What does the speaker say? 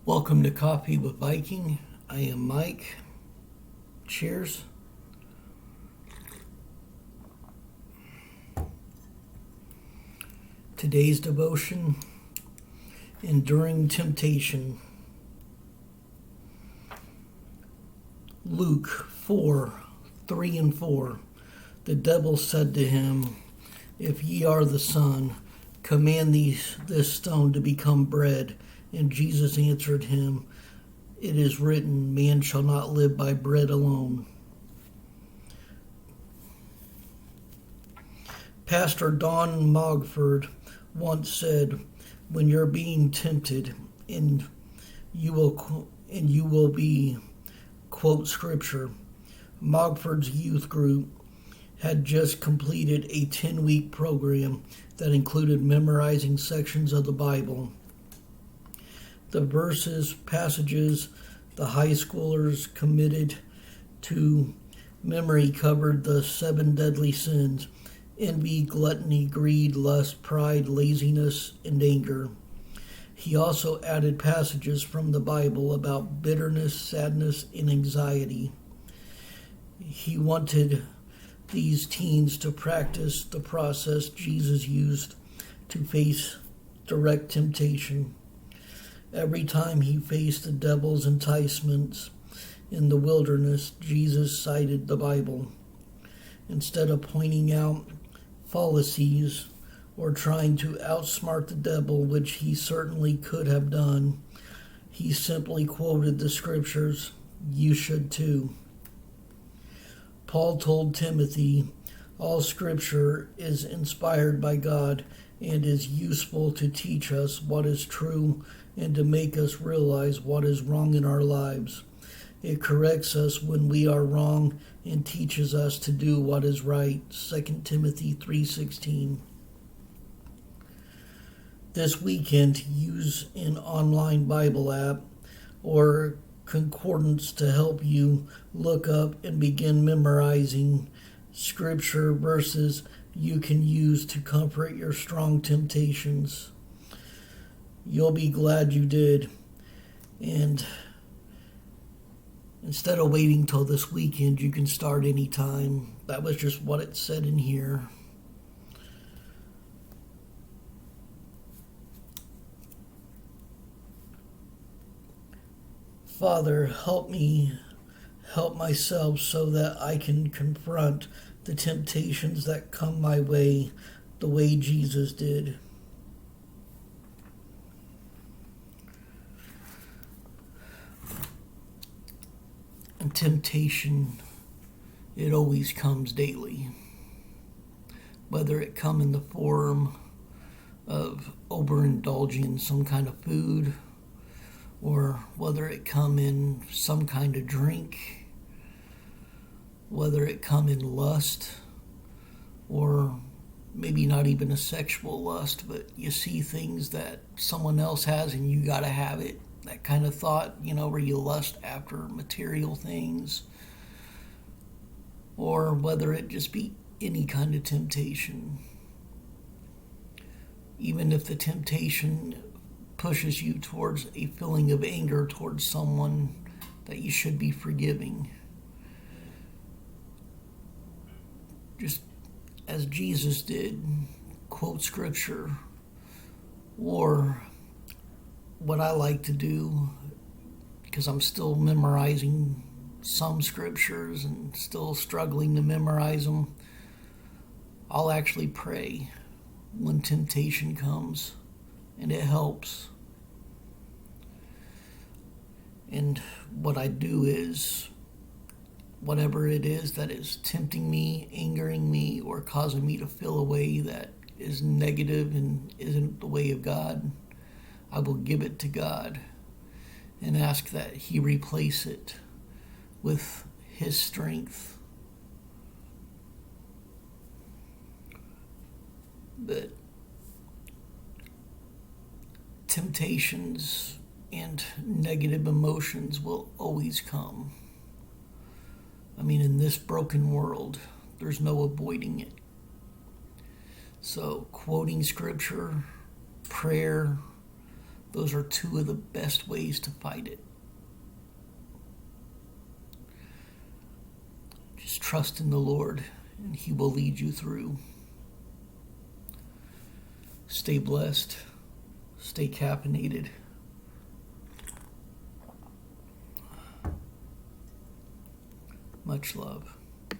Welcome to Coffee with Viking. I am Mike. Cheers. Today's devotion, Enduring Temptation. Luke 4:3-4. The devil said to him, "If ye are the Son, command this stone to become bread." And Jesus answered him, "It is written, man shall not live by bread alone." Pastor Don Mogford once said, "When you're being tempted, and you will be quote scripture." Mogford's youth group had just completed a 10-week program that included memorizing sections of the Bible. The passages the high schoolers committed to memory covered the 7 deadly sins: envy, gluttony, greed, lust, pride, laziness, and anger. He also added passages from the Bible about bitterness, sadness, and anxiety. He wanted these teens to practice the process Jesus used to face direct temptation. Every time he faced the devil's enticements in the wilderness, Jesus cited the Bible. Instead of pointing out fallacies or trying to outsmart the devil, which he certainly could have done, he simply quoted the scriptures. You should too. Paul told Timothy, "All scripture is inspired by God and is useful to teach us what is true and to make us realize what is wrong in our lives. It corrects us when we are wrong and teaches us to do what is right." 2 Timothy 3:16. This weekend, use an online Bible app or concordance to help you look up and begin memorizing scripture verses you can use to comfort your strong temptations. You'll be glad you did. And instead of waiting till this weekend, you can start anytime. That was just what it said in here. Father, help me help myself so that I can confront the temptations that come my way the way Jesus did. And temptation, it always comes daily. Whether it come in the form of overindulging in some kind of food, or whether it come in some kind of drink, whether it come in lust, or maybe not even a sexual lust, but you see things that someone else has and you gotta have it. That kind of thought, where you lust after material things, or whether it just be any kind of temptation. Even if the temptation pushes you towards a feeling of anger towards someone that you should be forgiving. Just as Jesus did, quote scripture, or what I like to do, because I'm still memorizing some scriptures and still struggling to memorize them, I'll actually pray when temptation comes, and it helps. And what I do is, whatever it is that is tempting me, angering me, or causing me to feel a way that is negative and isn't the way of God, I will give it to God and ask that He replace it with His strength. But temptations and negative emotions will always come. I mean, in this broken world, there's no avoiding it. So, quoting scripture, prayer, Those are two of the best ways to fight it. Just trust in the Lord, and He will lead you through. Stay blessed. Stay caffeinated. Much love.